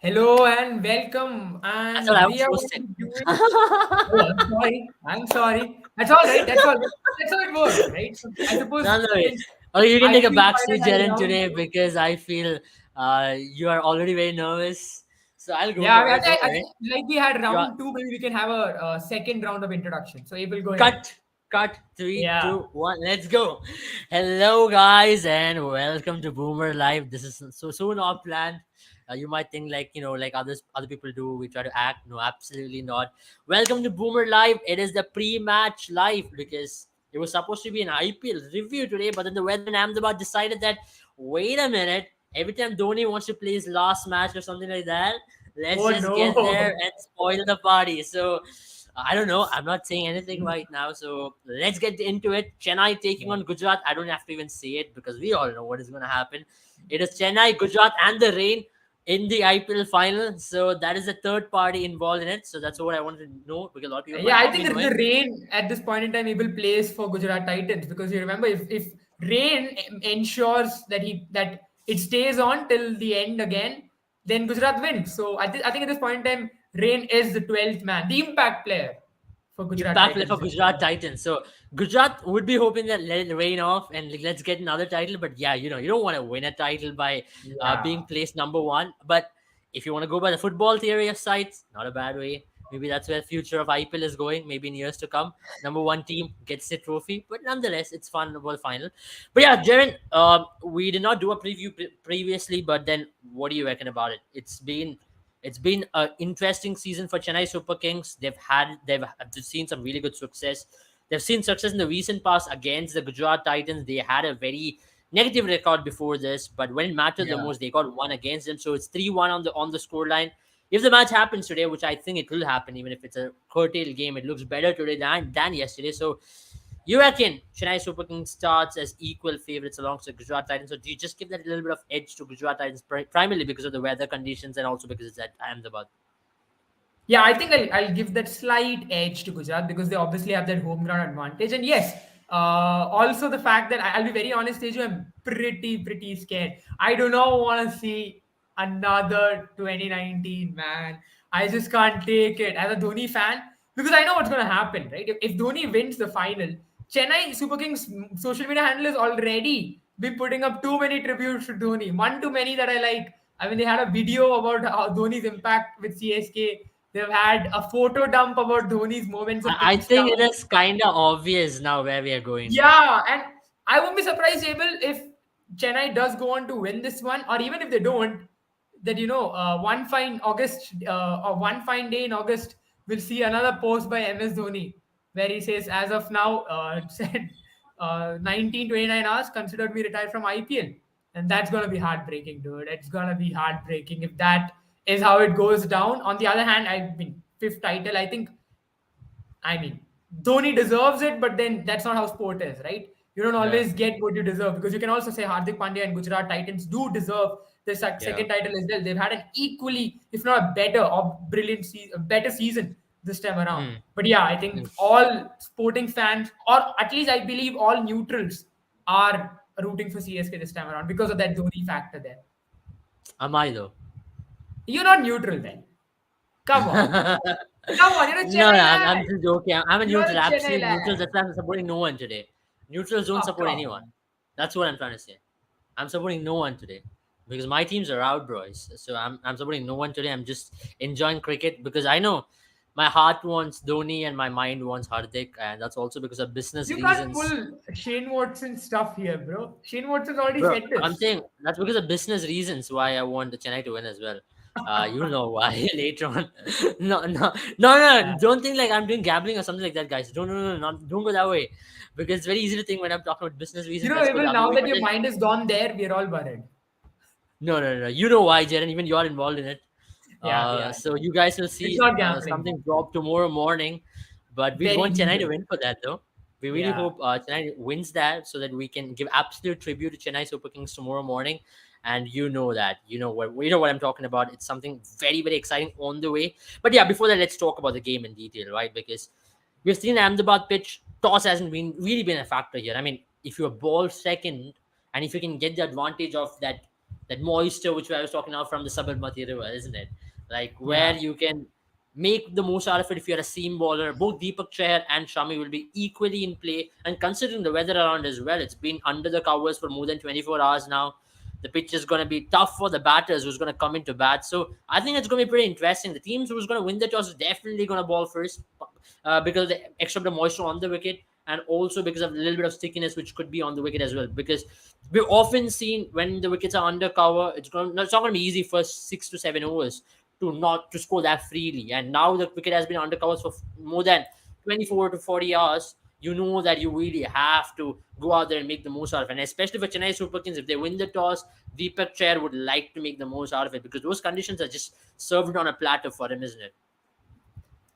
Hello and welcome. I thought And I we was are so going to sick. be doing. Oh, I'm sorry. I'm sorry. That's all right. That's all. That's how it works, right? So I suppose No, no, wait. since Okay, you can take a IPL final backseat, has Jaren, round today two. because I feel you are already very nervous. So I'll go Yeah, for it. Don't I worry. think like we had You are round two, maybe we can have a second round of introduction. So it will go ahead. cut, cut. Three, Yeah. two, one. Let's go. Hello, guys, and welcome to Boomer Live. This is so not planned. You might think like other people do. We try to act. No, absolutely not. Welcome to Boomer Live. It is the pre-match live because it was supposed to be an IPL review today, but then the weather in Ahmedabad decided that wait a minute. Every time Dhoni wants to play his last match or something like that, let's Oh just get there no. and spoil the party. So I don't know. I'm not saying anything right now. So let's get into it. Chennai taking Yeah. on Gujarat. I don't have to even say it because we all know what is going to happen. It is Chennai, Gujarat, and the rain in the IPL final. So that is the third party involved in it. So that's what I wanted to know because a lot of people Yeah, might I not be think knowing. the rain at this point in time he will plays for Gujarat Titans because you remember if rain ensures that it stays on till the end again, then Gujarat wins. So I think at this point in time, Rain is the 12th man, the impact player for Gujarat Impact play for Titans. Gujarat Titans. So Gujarat would be hoping that let it rain off and like, let's get another title. But yeah, you don't want to win a title by being Yeah. placed number one. But if you want to go by the football theory of sites, not a bad way. Maybe that's where the future of IPL is going. Maybe in years to come, number one team gets the trophy. But nonetheless, it's fun about the final. But yeah, Jaren, we did not do a preview previously. But then, what do you reckon about it? It's been an interesting season for Chennai Super Kings. They've seen some really good success. They've seen success in the recent past against the Gujarat Titans. They had a very negative record before this, but when it mattered the Yeah. most, they got one against them. So it's 3-1 on the scoreline. If the match happens today, which I think it will happen, even if it's a curtailed game, it looks better today than yesterday. So you reckon Chennai Super Kings starts as equal favorites alongside Gujarat Titans, or do you just give that a little bit of edge to Gujarat Titans primarily because of the weather conditions and also because it's at Ahmedabad? Yeah, I think I'll give that slight edge to Gujarat because they obviously have that home ground advantage. And yes, also the fact that I'll be very honest, Teju, I'm pretty scared. I do not want to see another 2019, man. I just can't take it as a Dhoni fan because I know what's going to happen, right? If Dhoni wins the final, Chennai Super Kings social media handle is already been putting up too many tributes to Dhoni. One too many that I like. I mean, they had a video about how Dhoni's impact with CSK. They've had a photo dump about Dhoni's moments of I pinch think it down. is kind of obvious now where we are going. Yeah, and I won't be surprised, Abel, if Chennai does go on to win this one, or even if they don't, that one fine day in August, we'll see another post by MS Dhoni where he says, as of now, said 29 hours considered me retired from IPL, and that's gonna be heartbreaking, dude. It's gonna be heartbreaking if that is how it goes down. On the other hand, I mean, fifth title, I mean, Dhoni deserves it, but then that's not how sport is, right? You don't Yeah, always get what you deserve because you can also say Hardik Pandya and Gujarat Titans do deserve the yeah. second title as well. They've had an equally, if not a better or a better season this time around. Hmm. But yeah, I think all sporting fans, or at least I believe all neutrals, are rooting for CSK this time around because of that Dhoni factor there. Am I though? You're not neutral then. Come on. No, Come on, you're a no, Chennai I'm lad. just joking. I'm a You're neutral, a Chennai absolute neutral. lad. That's why I'm supporting no one today. Neutrals don't Oh, support come anyone. on. That's what I'm trying to say. I'm supporting no one today because my teams are out, boys. So I'm supporting no one today. I'm just enjoying cricket because I know my heart wants Dhoni and my mind wants Hardik, and that's also because of business You can't reasons. pull Shane Watson stuff here, bro. Shane Watson's already Bro, said I'm this. saying that's because of business reasons why I want the Chennai to win as well. You'll know why later on. No. Yeah. Don't think like I'm doing gambling or something like that, guys. Don't go that way, because it's very easy to think when I'm talking about business You reasons. know, Let's go the Abel, other now way. that But your then mind has gone there, we're all worried. no. You know why, Jaren? Even you're involved in it. Yeah. So you guys will It's see not gambling. something drop tomorrow morning. But we Very want Chennai to evil. win for that, though. We really Yeah. hope Chennai wins that so that we can give absolute tribute to Chennai Super Kings tomorrow morning. And you know that, you know what I'm talking about. It's something very, very exciting on the way. But yeah, before that, let's talk about the game in detail, right? Because we've seen Ahmedabad pitch. Toss hasn't been a factor here. I mean, if you're ball second and if you can get the advantage of that that moisture which I was talking about from the Sabarmati River, isn't it? Like where Yeah. you can make the most out of it if you're a seam bowler. Both Deepak Chahar and Shami will be equally in play, and considering the weather around as well, it's been under the covers for more than 24 hours now. The pitch is going to be tough for the batters who's going to come into bat. So I think it's going to be pretty interesting. The teams who's going to win the toss is definitely going to ball first because of the extra bit of moisture on the wicket, and also because of a little bit of stickiness which could be on the wicket as well. Because we've often seen when the wickets are under cover, it's not going to be easy first 6 to 7 overs to score that freely. And now the wicket has been under covers for more than 24 to 40 hours. You know that you really have to go out there and make the most out of it. And especially for Chennai Super Kings, if they win the toss, Deepak Chair would like to make the most out of it because those conditions are just served on a platter for him, isn't it?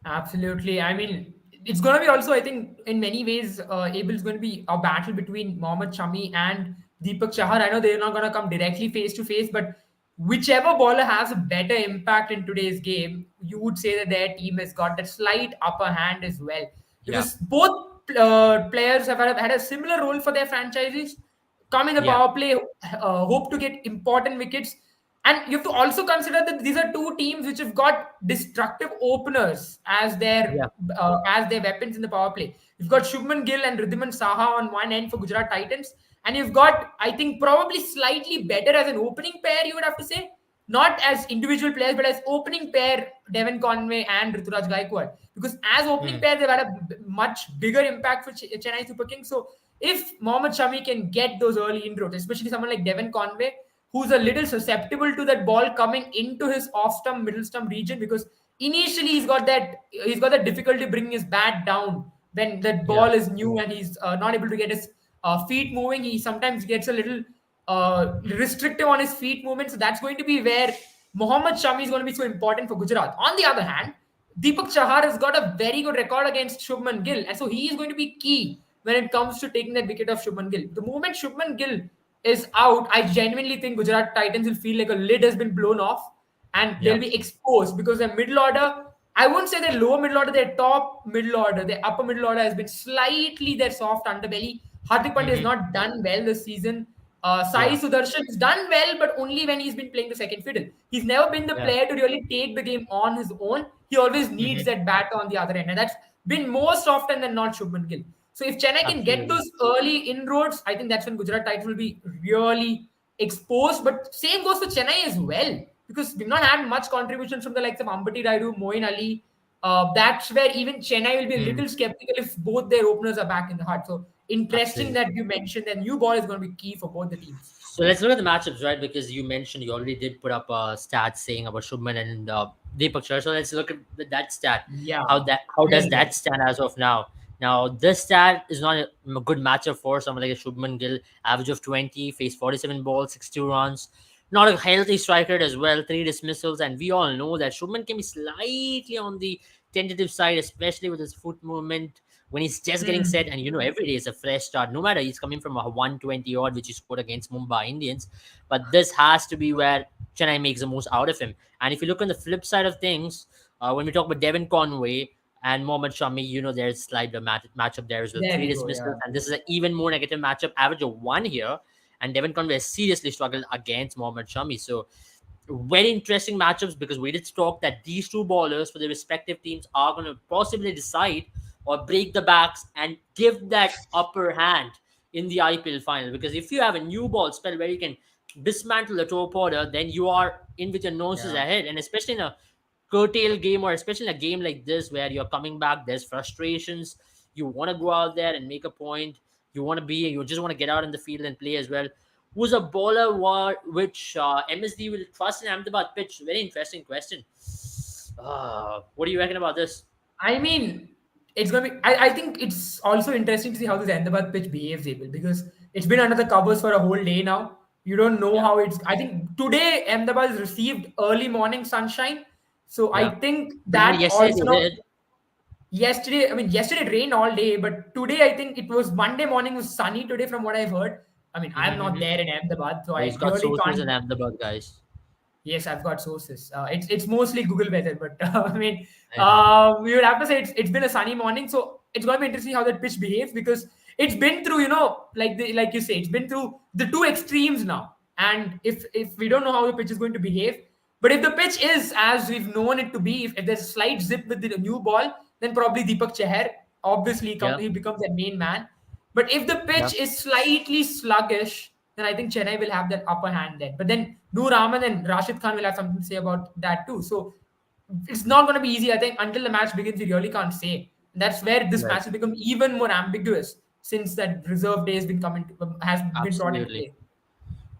Absolutely. I mean, it's going to be also, I think, in many ways, Abel's going to be a battle between Mohammad Shami and Deepak Chahar. I know they're not going to come directly face to face, but whichever bowler has a better impact in today's game, you would say that their team has got that slight upper hand as well. Yeah, Because both players have had a similar role for their franchises. Come in the yeah, power play, hope to get important wickets, and you have to also consider that these are two teams which have got destructive openers yeah, as their weapons in the power play. You've got Shubman Gill and Ridhiman Saha on one end for Gujarat Titans, and you've got, I think, probably slightly better as an opening pair. You would have to say, not as individual players, but as opening pair, Devon Conway and Rituraj Gaikwad. Because as opening hmm, pair, they've had a much bigger impact for Chennai Super Kings. So if Mohammad Shami can get those early inroads, especially someone like Devon Conway, who's a little susceptible to that ball coming into his off stump, middle stump region, because initially he's got that difficulty bringing his bat down when that yeah, ball is new and he's not able to get his feet moving. He sometimes gets a little restrictive on his feet movement. So that's going to be where Mohammad Shami is going to be so important for Gujarat. On the other hand, Deepak Chahar has got a very good record against Shubman Gill, and so he is going to be key when it comes to taking that wicket of Shubman Gill. The moment Shubman Gill is out, I genuinely think Gujarat Titans will feel like a lid has been blown off and yeah, they'll be exposed because their middle order, I won't say their lower middle order, their top middle order, their upper middle order has been slightly their soft underbelly. Hardik Pandya has hmm, not done well this season. Sai yeah, Sudarshan has done well, but only when he's been playing the second fiddle. He's never been the yeah, player to really take the game on his own. He always needs hmm, that bat on the other end, and that's been most often than not Shubman Gill. So if Chennai can get absolutely. those early inroads, I think that's when Gujarat Titans will be really exposed. But same goes for Chennai as well, because we've not had much contributions from the likes of Ambati Raidu, Moin Ali. That's where even Chennai will be a Hmm. little skeptical if both their openers are back in the heart. So interesting Absolutely. that you mentioned that new ball is going to be key for both the teams. So let's look at the matchups, right? Because you mentioned you already did put up a stat saying about Shubman and Deepak Char. So let's look at that stat. Yeah, How does bring that it. stand as of now? Now this stat is not a good matchup for someone like a Shubman Gill. Average of 20, faced 47 balls, 62 runs. Not a healthy striker as well. 3 dismissals, and we all know that Shubman can be slightly on the tentative side, especially with his foot movement when he's just getting Hmm. set. And every day is a fresh start, no matter he's coming from a 120 odd which he scored against Mumbai Indians. But this has to be where Chennai makes the most out of him. And if you look on the flip side of things, when we talk about Devon Conway and Mohammad Shami, there's slight matchup there as well. There Three we go. dismissals, Yeah. and this is an even more negative matchup, average of one here. And Devon Conway has seriously struggled against Mohammad Shami. So very interesting matchups because we did talk that these two bowlers for their respective teams are going to possibly decide or break the backs and give that upper hand in the IPL final. Because if you have a new ball spell where you can dismantle the top order, then you are in with your noses Yeah. ahead. And especially in a curtail game, or especially in a game like this where you're coming back, there's frustrations. You want to go out there and make a point. You just want to get out in the field and play as well. Who's a bowler which MSD will trust in Ahmedabad pitch? Very interesting question. What do you reckon about this? I mean, it's going to be. I think it's also interesting to see how this Ahmedabad pitch behaves, Abel, because it's been under the covers for a whole day now. You don't know Yeah, how it's. I think today Ahmedabad has received early morning sunshine. So I yeah. think But even that yesterday also they now. did. Yesterday, I mean, yesterday it rained all day, but today I think it was Monday morning was sunny today from what I've heard. I mean, I'm not Mm-hmm. there in Ahmedabad, so He's I got really sources can't. in Ahmedabad, guys. Yes, I've got sources. It's mostly Google weather, but I mean, Yeah. we would have to say it's been a sunny morning, so it's going to be interesting how that pitch behaves because it's been through, like you say, it's been through the two extremes now. And if we don't know how the pitch is going to behave, but if the pitch is as we've known it to be, if there's a slight zip with the new ball, then probably Deepak Chahar obviously Yeah, he becomes the main man. But if the yeah, pitch is slightly sluggish, then I think Chennai will have that upper hand then. But then Noor Rahman and Rashid Khan will have something to say about that too. So it's not going to be easy. I think until the match begins, we really can't say. That's where this right. match will become even more ambiguous since that reserve day has been brought into Absolutely. play.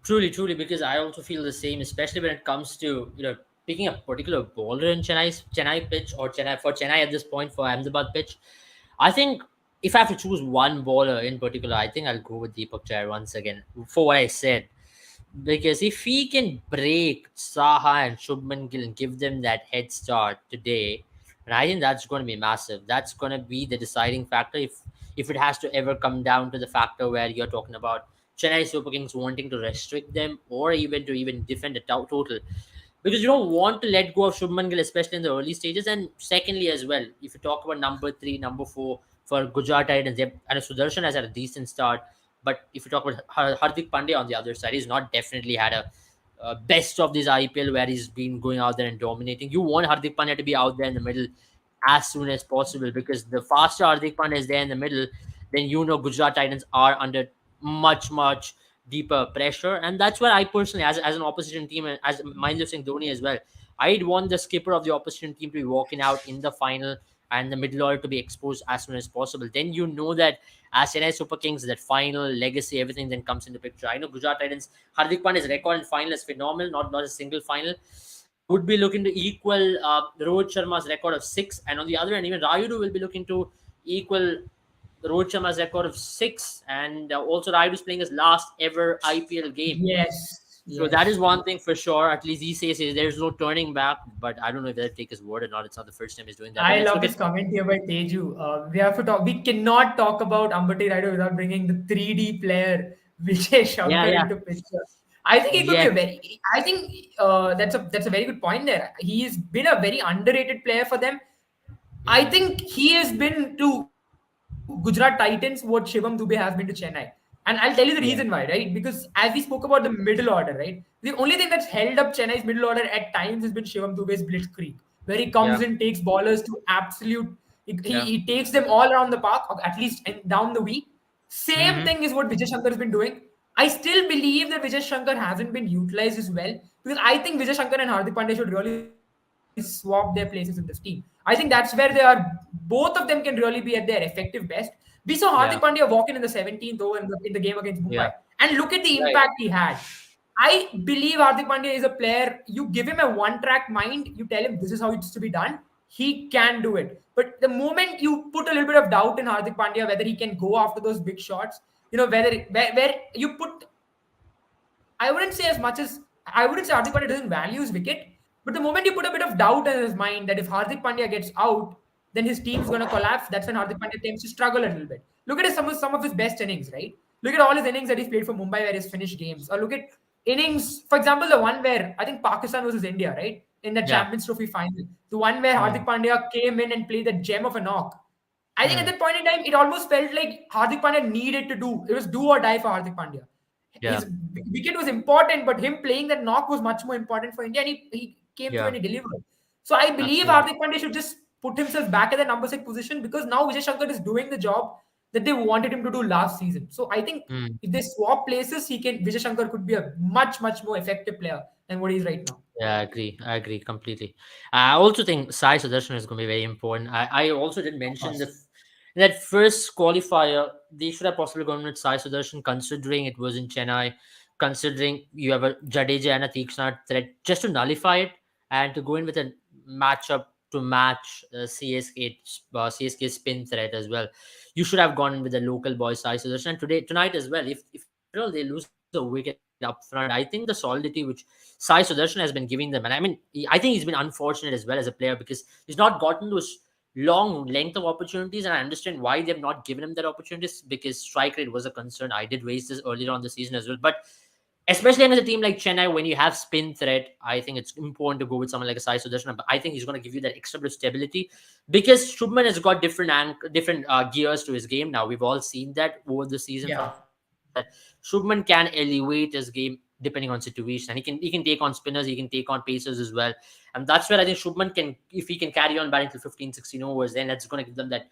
Truly, truly, because I also feel the same, especially when it comes to picking a particular bowler in Chennai pitch, or Chennai at this point for Ahmedabad pitch. I think if I have to choose one bowler in particular, I think I'll go with Deepak Chahar once again for what I said. Because if he can break Saha and Shubman Gill and give them that head start today, and I think that's going to be massive. That's going to be the deciding factor if it has to ever come down to the factor where you're talking about Chennai Super Kings wanting to restrict them or even to even defend a total, because you don't want to let go of Shubman Gill, especially in the early stages. And secondly, as well, if you talk about number three, number four for Gujarat Titans, and Sudarshan has had a decent start. But if you talk about Hardik Pandya on the other side, he's not definitely had a best of this IPL where he's been going out there and dominating. You want Hardik Pandya to be out there in the middle as soon as possible, because the faster Hardik Pandya is there in the middle, then Gujarat Titans are under much deeper pressure. And that's where I personally, as an opposition team, and as Mahendra Singh Dhoni as well, I'd want the skipper of the opposition team to be walking out in the final and the middle order to be exposed as soon as possible. Then that as Chennai Super Kings, that final legacy, everything then comes into picture. I know Gujarat Titans, Hardik Pandya's record in final is phenomenal, not a single final. Would be looking to equal Rohit Sharma's record of six, and on the other end, even Rayudu will be looking to equal Rohit Sharma's record of six, and also Rayudu is playing his last ever IPL game. Yes, So that is yes. one thing for sure. At least he says there's no turning back, but I don't know if they'll take his word or not. It's not the first time he's doing that. But I let's love look at this comment here by Teju. We have to talk. We cannot talk about Ambati Raidu without bringing the 3D player Vijay yeah, Shankar yeah, into picture. I think he could be yeah, a very. I think that's a very good point there. He's been a very underrated player for them. I mm, think he has been to Gujarat Titans what Shivam Dube has been to Chennai. And I'll tell you the reason why, right? yeah, Because as we spoke about the middle order, right? The only thing that's held up Chennai's middle order at times has been Shivam Dube's blitzkrieg, where he comes in, yeah, takes ballers to absolute. yeah. He takes them all around the park, or at least down the V. Same Mm-hmm. thing is what Vijay Shankar has been doing. I still believe that Vijay Shankar hasn't been utilized as well, because I think Vijay Shankar and Hardik Pandya should really swap their places in this team. I think that's where they are. Both of them can really be at their effective best. We saw Hardik Pandya walk in Yeah, the 17th over in the game against Mumbai, yeah, and look at the impact right. he had. I believe Hardik Pandya is a player. You give him a one-track mind, you tell him this is how it's to be done. He can do it. But the moment you put a little bit of doubt in Hardik Pandya, whether he can go after those big shots, where you put, I wouldn't say as much as I wouldn't say Hardik Pandya doesn't value his wicket, but the moment you put a bit of doubt in his mind that if Hardik Pandya gets out, then his team's going to collapse. That's when Hardik Pandya tends to struggle a little bit. Look at some of his best innings, right? Look at all his innings that he's played for Mumbai where he's finished games. Or look at innings, for example, the one where I think Pakistan versus India, right? In the Yeah. Champions Trophy final. The one where Mm, Hardik Pandya came in and played the gem of a knock. I think at mm, that point in time, it almost felt like Hardik Pandya needed to do. It was do or die for Hardik Pandya. yeah, His wicket was important, but him playing that knock was much more important for India, and he came through yeah, and he delivered. So I believe absolutely. Hardik Pandya should just put himself back at the number six position, because now Vijay Shankar is doing the job that they wanted him to do last season. So I think Mm. if they swap places, Vijay Shankar could be a much more effective player than what he is right now. Yeah, I agree. I agree completely. I also think Sai Sudarshan is going to be very important. I also did Of mention course. that first qualifier, they should have possibly gone with Sai Sudarshan, considering it was in Chennai, considering you have a Jadeja and a Tikshna threat, just to nullify it and to go in with a matchup to match CSK spin threat as well. You should have gone in with the local boy Sai Sudarshan. And tonight as well, if at all they lose a wicket up front, I think the solidity which Sai Sudarshan has been giving them, and I mean, I think he's been unfortunate as well as a player because he's not gotten those long length of opportunities, and I understand why they've not given him that opportunities, because strike rate was a concern. I did raise this earlier on the season as well, but especially against a team like Chennai, when you have spin threat, I think it's important to go with someone like a Sai Sudarshan. But I think he's going to give you that extra bit of stability, because Shubman has got different gears to his game now. We've all seen that over the season from Yeah. Chennai that Shubman can elevate his game depending on situation. And he can take on spinners, he can take on pacers as well. And that's where I think Shubman can, if he can carry on batting till 15, 16 overs, then that's going to give them that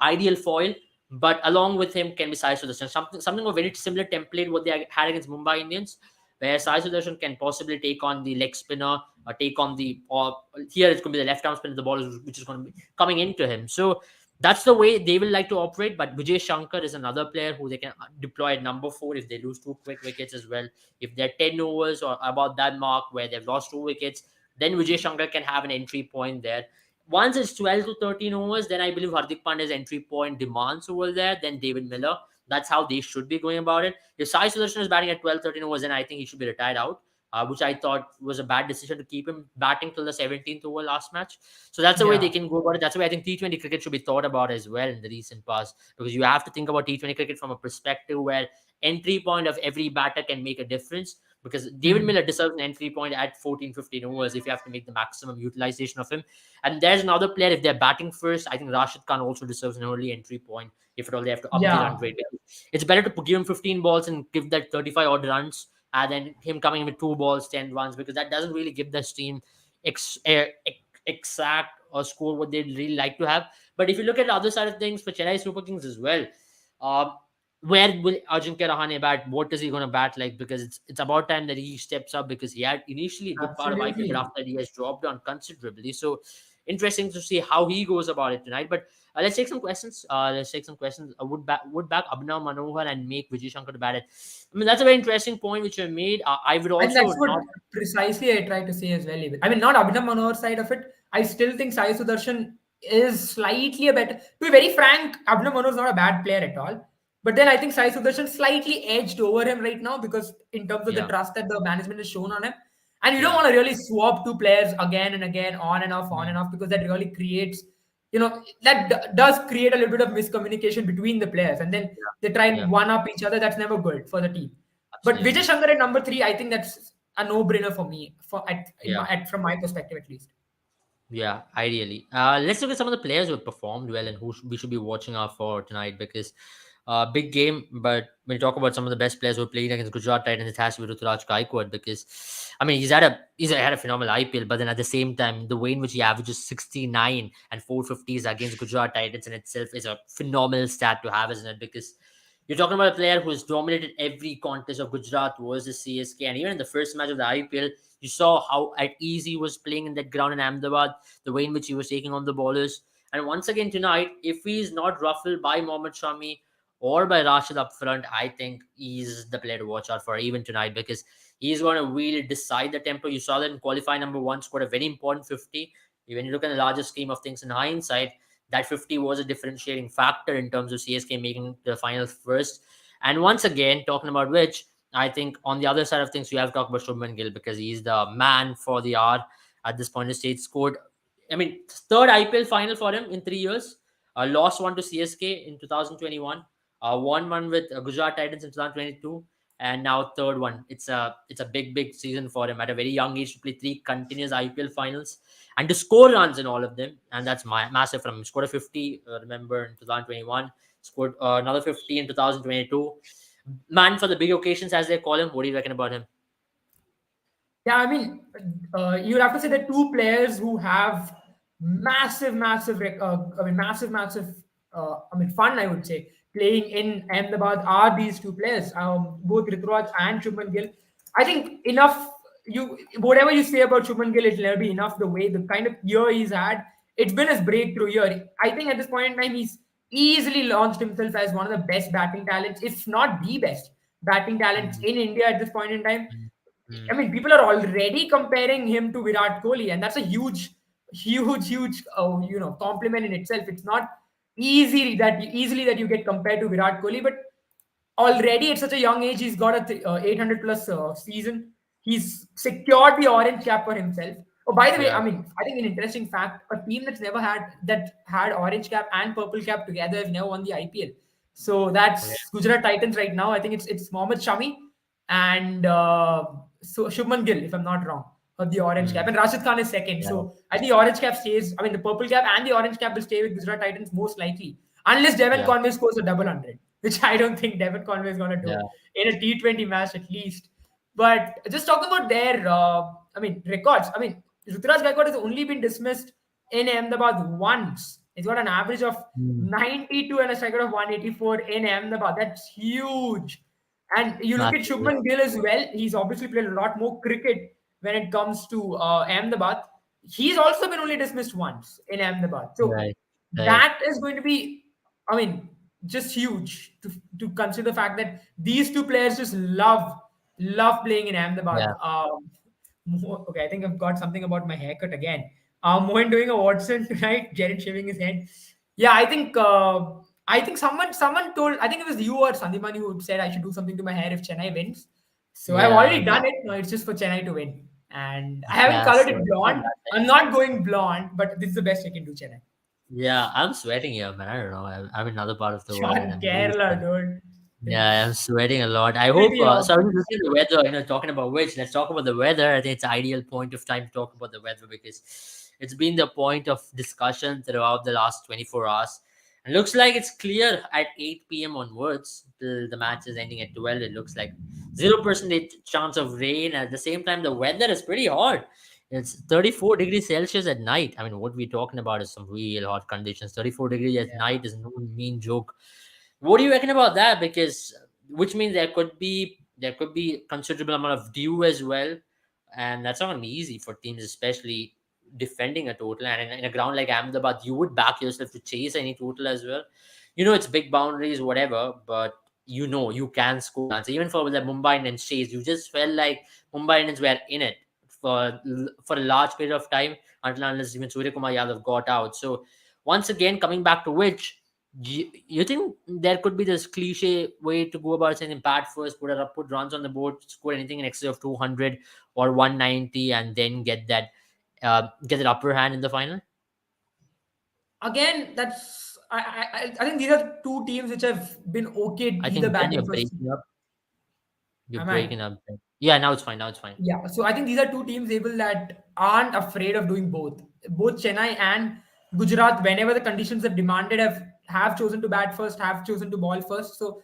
ideal foil. But along with him can be Sai Sudarshan. Something of a very similar template what they had against Mumbai Indians, where Sai Sudarshan can possibly take on the leg spinner or take on the, or here it's going to be the left arm spinner, the ball is, which is going to be coming into him. So that's the way they will like to operate. But Vijay Shankar is another player who they can deploy at number 4 if they lose 2 quick wickets as well. If they're 10 overs or about that mark where they've lost 2 wickets, then Vijay Shankar can have an entry point there. Once it's 12 to 13 overs, then I believe Hardik Pandya's entry point demands over there, then David Miller. That's how they should be going about it. If Sai Sudarshan is batting at 12, 13 overs, then I think he should be retired out, which I thought was a bad decision to keep him batting till the 17th over last match. So that's the way they Yeah, can go about it. That's the way I think T20 cricket should be thought about as well in the recent past, because you have to think about T20 cricket from a perspective where entry point of every batter can make a difference. Because David mm, Miller deserves an entry point at 14, 15 overs if you have to make the maximum utilization of him. And there's another player, if they're batting first, I think Rashid Khan also deserves an early entry point if at all they have to up the run yeah, rate. It's better to give him 15 balls and give that 35 odd runs, and then him coming in with 2 balls, 10 runs, because that doesn't really give this team exact or score what they'd really like to have. But if you look at the other side of things for Chennai Super Kings as well, uh, where will Ajinkya Rahane bat? What is he going to bat like? Because it's about time that he steps up, because he had initially a good part of IPL, but absolutely. after that he has dropped down considerably. So interesting to see how he goes about it tonight. But let's take some questions. Would back Abhinav Manohar and make Vijay Shankar to bat it. I mean, that's a very interesting point which you made. I would And also that's what not. precisely I tried to say as well. Even. I mean, not Abhinav Manohar side of it. I still think Sai Sudarshan is slightly a better. To be very frank, Abhinav Manohar is not a bad player at all. But then I think Sai Sudarshan slightly edged over him right now because in terms of the Yeah, trust that the management has shown on him. And you don't yeah, want to really swap two players again and again, on and mm, off, because that really creates, that does create a little bit of miscommunication between the players. And then yeah, they try yeah, and one up each other. That's never good for the team. But Vijay absolutely. Shankar at number 3, I think that's a no-brainer for me, Yeah. from my perspective at least. Yeah, ideally. Let's look at some of the players who have performed well and who we should be watching out for tonight, because big game. But when you talk about some of the best players who are playing against Gujarat Titans, it has to be Ruturaj Gaikwad, because I mean he's had a phenomenal IPL, but then at the same time the way in which he averages 69 and 450s against Gujarat Titans in itself is a phenomenal stat to have, isn't it? Because you're talking about a player who has dominated every contest of Gujarat versus CSK, and even in the first match of the IPL, you saw how at ease he was playing in that ground in Ahmedabad, the way in which he was taking on the bowlers. And once again tonight, if he's not ruffled by Mohammad Shami or by Rashid up front, I think he's the player to watch out for even tonight, because he's going to really decide the tempo. You saw that in qualifying number 1, scored a very important 50. When you look at the larger scheme of things in hindsight, that 50 was a differentiating factor in terms of CSK making the final first. And once again, talking about which, I think on the other side of things, we have to talk about Shubman Gill, because he's the man for the hour at this point in the stage. Scored, I mean, third IPL final for him in 3 years. Lost one to CSK in 2021. Won one with Gujarat Titans in 2022, and now third one. It's a big season for him at a very young age to play 3 continuous IPL finals and to score runs in all of them, and that's massive from him. Scored a 50, remember, in 2021. Scored another 50 in 2022. Man for the big occasions, as they call him. What do you reckon about him? Yeah, I mean, you'll have to say that two players who have fun, I would say, playing in Ahmedabad are these two players, both Rituraj and Shubman Gill. I think enough. Whatever you say about Shubman Gill, it'll never be enough. The way, the kind of year he's had, it's been his breakthrough year. I think at this point in time, he's easily launched himself as one of the best batting talents, if not the best batting talents Mm, in India at this point in time. mm, I mm. mean, people are already comparing him to Virat Kohli, and that's a huge compliment in itself. It's not easily that you get compared to Virat Kohli, but already at such a young age, he's got a 800 plus season. He's secured the orange cap for himself. Oh, by the way, Yeah, I mean, I think an interesting fact: a team that's never had orange cap and purple cap together has never won the IPL. So yeah, that's Gujarat Titans right now. I think it's Mohammad Shami and so Shubman Gill, if I'm not wrong, of the orange cap, mm, and Rashid Khan is second. yeah, So I think the orange cap stays. I mean, the purple cap and the orange cap will stay with Gujarat Titans most likely, unless Devon yeah, Conway scores a double hundred, which I don't think Devon Conway is going to do yeah, in a T20 match at least. But just talking about their, records. I mean, Ruturaj Gaikwad has only been dismissed in Ahmedabad once. He's got an average of Hmm. 92 and a strike rate of 184 in Ahmedabad. That's huge. And you look at Massively. Shubman Gill as well. He's obviously played a lot more cricket when it comes to Ahmedabad. He's also been only dismissed once in Ahmedabad. So Right. Right. that is going to be, I mean, just huge to consider the fact that these two players just love playing in Ahmedabad. Yeah. Okay, I think I've got something about my haircut again. Mohan doing a Watson tonight. Jared shaving his head. Yeah, I think someone told. I think it was you or Sandipani who said I should do something to my hair if Chennai wins. So I've Yeah. already done it. Now it's just for Chennai to win, and I haven't Yeah. colored So it it's not blonde. bad. I'm not going blonde, but this is the best I can do, Chennai. Yeah, I'm sweating here, man. I don't know. I'm in another part of the world and Chad I'm really Kerala, sweating. dude. Yeah, I'm It's sweating a lot. I hope. pretty So I was obvious. looking at the weather. Talking about which, let's talk about the weather. I think it's ideal point of time to talk about the weather because it's been the point of discussion throughout the last 24 hours. And looks like it's clear at 8 p.m. onwards till the match is ending at 12. It looks like 0% chance of rain. At the same time, the weather is pretty hot. It's 34 degrees Celsius at night. I mean, what we're talking about is some real hot conditions. 34 degrees at Yeah. night is no mean joke. What do you reckon about that? Because which means there could be considerable amount of dew as well, and that's not gonna be easy for teams, especially defending a total. And in a ground like Ahmedabad, you would back yourself to chase any total as well. It's big boundaries, whatever, but you can score runs. Even for the Mumbai Indians chase, you just felt like Mumbai Indians were in it for a large period of time until unless even Surya Kumar Yadav got out. So once again, coming back to which you think there could be this cliche way to go about saying bat first, put runs on the board, score anything in excess of 200 or 190, and then get that upper hand in the final? Again, that's I think these are two teams which have been okay I either think Ben, you're batting first. breaking up. You're Am I? breaking up. Ben. Yeah, now it's fine. Now it's fine. Yeah, so I think these are two teams able that aren't afraid of doing both. Both Chennai and Gujarat, whenever the conditions have demanded, have chosen to bat first, have chosen to ball first. So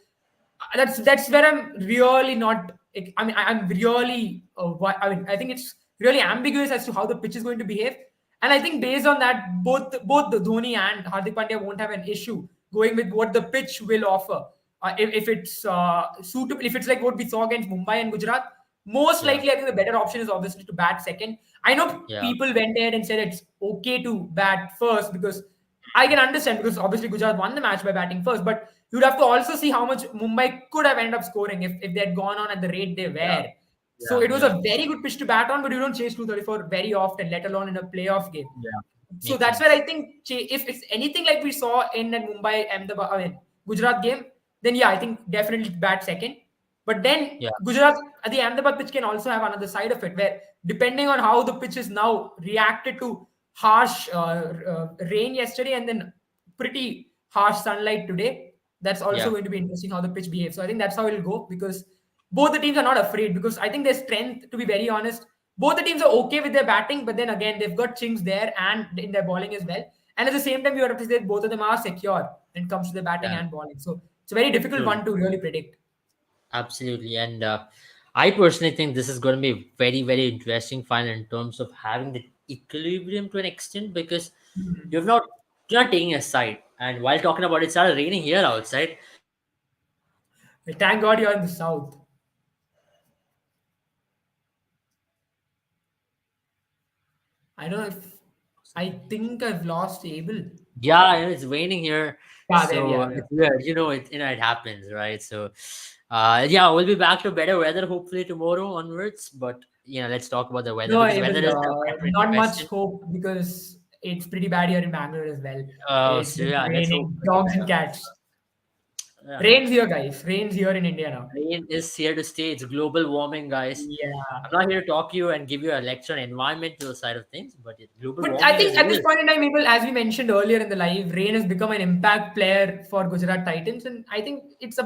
that's where I'm really not. I mean, I'm really. I think it's really ambiguous as to how the pitch is going to behave. And I think based on that, both the Dhoni and Hardik Pandya won't have an issue going with what the pitch will offer. If it's suitable, if it's like what we saw against Mumbai and Gujarat, most Yeah, likely I think the better option is obviously to bat second. I know yeah, people went ahead and said it's okay to bat first because I can understand because obviously Gujarat won the match by batting first, but you'd have to also see how much Mumbai could have ended up scoring if they had gone on at the rate they yeah, were. So yeah, it was yeah, a very good pitch to bat on, but you don't chase 234 very often, let alone in a playoff game. yeah. So Makes that's where sense. I think if it's anything like we saw in that Mumbai Ahmedabad, Gujarat game, then yeah, I think definitely bat second. But then Yeah, Gujarat at the Ahmedabad pitch can also have another side of it, where depending on how the pitch is now reacted to harsh rain yesterday and then pretty harsh sunlight today, that's also yeah, going to be interesting how the pitch behaves. So I think that's how it'll go because both the teams are not afraid because I think their strength, to be very honest, both the teams are okay with their batting, but then again, they've got chinks there and in their bowling as well. And at the same time, you have to say both of them are secure when it comes to their batting yeah. and bowling. So it's a very difficult True. one to really predict. Absolutely. And I personally think this is going to be a very, very interesting final in terms of having the equilibrium to an extent because Mhm. you've not you're not taking a side. And while talking about it, started raining here outside. Thank God you're in the south. I don't know if I think I've lost Abel. Yeah, it's raining here, Yeah, there we so are. Yeah. it's weird. It happens, right? So, yeah, we'll be back to better weather hopefully tomorrow onwards. But let's talk about the weather No, because weather Abel, is the primary not much question. hope because it's pretty bad here in Bangalore as well. It's So been yeah, let's hope raining for the dogs and better. cats. Yeah, Rain's here, guys. Rain's here in India now. rain is here to stay. It's global warming, guys. Yeah. I'm not here to talk to you and give you a lecture on environmental side of things, but global But I warming is think at this real. point in time, people, as we mentioned earlier in the live, Rain has become an impact player for Gujarat Titans, and I think it's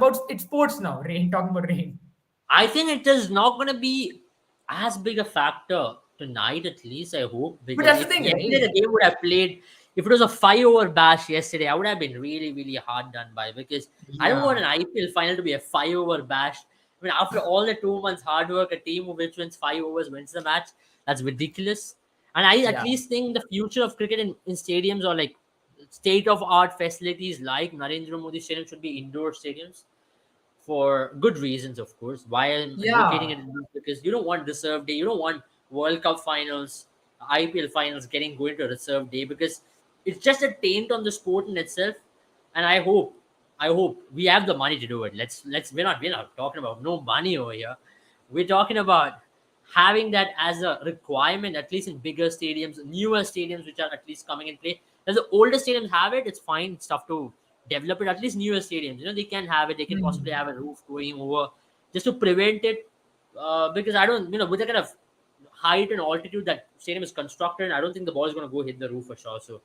sports now. Rain, talking about Rain. I think it is not going to be as big a factor tonight, at least. I hope But because that's the if thing, yesterday right? the game would have played, if it was a 5 over bash yesterday, I would have been really, really hard done by because I don't want Yeah. an IPL final to be a 5 over bash I mean, after all the 2 months hard work, a team which wins 5 overs wins the match. That's ridiculous. And I at Yeah. least think the future of cricket in stadiums or like state of art facilities like Narendra Modi Stadium should be indoor stadiums for good reasons, of course. Why I'm advocating Yeah. it is because you don't want reserve day, you don't want World Cup finals, IPL finals getting going to a reserve day because it's just a taint on the sport in itself. And I hope we have the money to do it. Let's we're not talking about no money over here. We're talking about having that as a requirement, at least in bigger stadiums, newer stadiums which are at least coming in play. As the older stadiums have it, it's fine. It's tough to develop it. At least newer stadiums, they can have it. They can possibly Hmm. have a roof going over just to prevent it. Because I don't, with the kind of height and altitude that stadium is constructed, I don't think the ball is going to go hit the roof for sure. So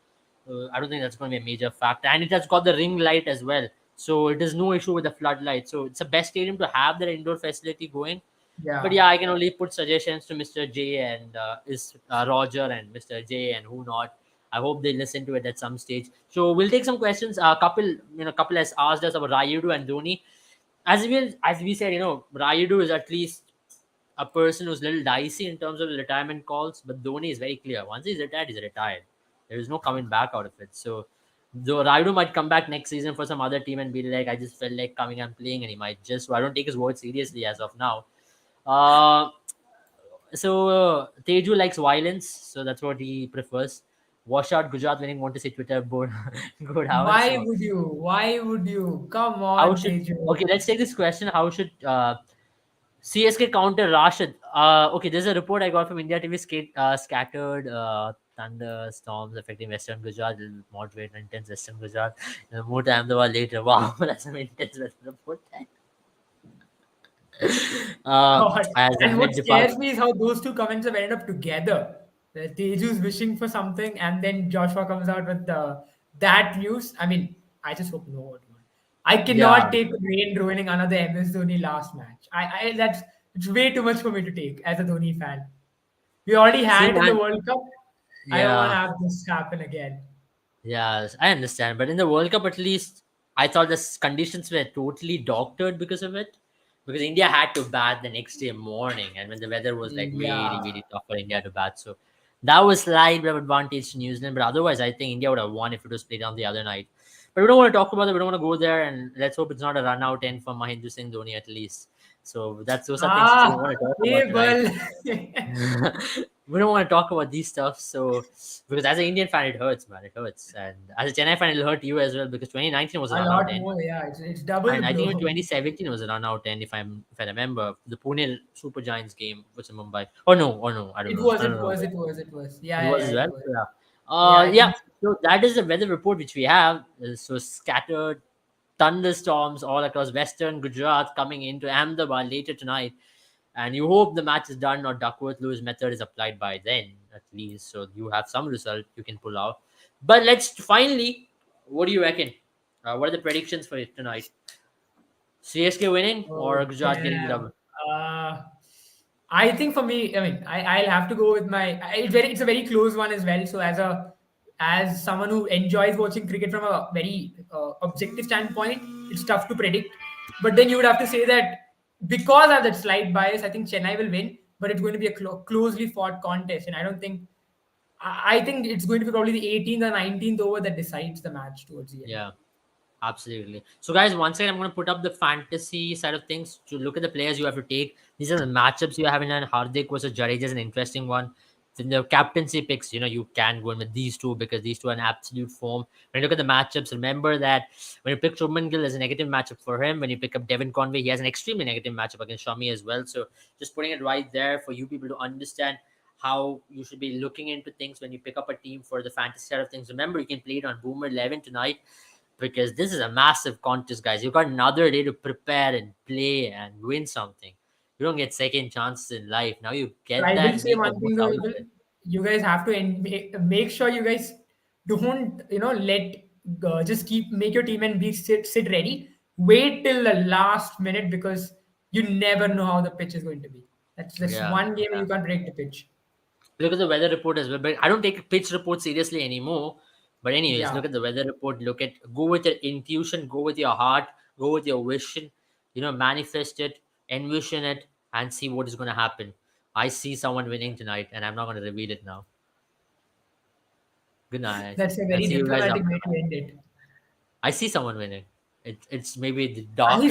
I don't think that's going to be a major factor. And it has got the ring light as well. So it is no issue with the floodlight. So it's the best stadium to have that indoor facility going. But Yeah. yeah, I can only put suggestions to Mr. J and is Roger and Mr. J and who not. I hope they listen to it at some stage. So we'll take some questions. A couple has asked us about Rayudu and Dhoni. As we said, Rayudu is at least a person who's a little dicey in terms of retirement calls, but Dhoni is very clear. Once he's retired, he's retired. There is no coming back out of it. So though Rayudu might come back next season for some other team and be like, I just felt like coming and playing, and he might just. So I don't take his word seriously as of now. Uh, Teju likes violence, so that's what he prefers. Wash out Gujarat winning, want to say Twitter board. Good, Howard. Why So would you? Why would you? Come how on, should Teju. okay? Let's take this question. How should CSK counter Rashid? Okay, there's a report I got from India TV. Scattered thunderstorms affecting Western Gujarat, moderate and intense Western Gujarat. More to Ahmedabad later. Wow, that's some intense weather report. God. As a And what mid depart. scares me is how those two comments have ended up together. Teju's wishing for something, and then Joshua comes out with that news. I mean, I just hope no one. I Yeah. cannot take rain ruining another MS Dhoni last match. That's it's way too much for me to take as a Dhoni fan. We already See, had it in the man. World Cup. I don't want to Yeah. have this happen again. Yes, I understand. But in the World Cup, at least, I thought the conditions were totally doctored because of it. Because India had to bat the next day morning, and when the weather was like really, Yeah. really tough for India to bat, so that was slight bit of advantage to New Zealand. But otherwise, I think India would have won if it was played on the other night. But we don't want to talk about it. We don't want to go there, and let's hope it's not a run out end for Mahendra Singh Dhoni at least. So those are things which we don't want to talk about tonight. Table. We don't want to talk about these stuff. So because as an Indian fan, it hurts, man. It hurts, and as a Chennai fan, it'll hurt you as well because 2019 was a A run out lot end, more, yeah. It's double the and I think in blow. 2017 was a run out end if I remember the Pune Super Giants game was in Mumbai. Oh no, I don't It know. was, I don't it know. was, it was, it was. It Yeah, was yeah, as it well. was. So, yeah. Yeah, I Yeah. think So that is the weather report which we have. So scattered thunderstorms all across western Gujarat coming into Ahmedabad later tonight. And you hope the match is done or Duckworth Lewis method is applied by then, at least. So you have some result you can pull out. But let's finally, what do you reckon? What are the predictions for it tonight? CSK winning Oh or Gujarat getting the damn. double? Uh, I think for me, I mean, I'll have to go with it's a very close one as well. So as someone who enjoys watching cricket from a very objective standpoint, it's tough to predict. But then you would have to say that because I have that slight bias, I think Chennai will win. But it's going to be a closely fought contest, and I don't think. I think it's going to be probably the 18th or 19th over that decides the match towards the end. Yeah. Absolutely. So, guys, once again, I'm going to put up the fantasy side of things to look at the players you have to take. These are the matchups you have in hand. Hardik versus Jadeja is an interesting one. Then the captaincy picks, you can go in with these two because these two are in absolute form. When you look at the matchups, remember that when you pick Shubman Gill, there's a negative matchup for him. When you pick up Devin Conway, he has an extremely negative matchup against Shami as well. So, just putting it right there for you people to understand how you should be looking into things when you pick up a team for the fantasy side of things. Remember, you can play it on Boomer 11 tonight because this is a massive contest, guys. You got another day to prepare and play and win something. You don't get second chances in life. Now you But get I will that, say make the one thing most though, out of Abel, it. you guys have to make sure you guys don't let just keep make your team and be sit ready. Wait till the last minute because you never know how the pitch is going to be. That's Yeah, one game yeah. you can't predict the pitch. Look at the weather report as well. But I don't take pitch report seriously anymore. But anyways, Yeah, look at the weather report. Go with your intuition, go with your heart, go with your vision. Manifest it. envision it, and see what is going to happen. I see someone winning tonight, and I'm not going to reveal it now. Good night, That's a and very see you guys diplomatic after way the to match. end it. I see someone winning. It's maybe the I dark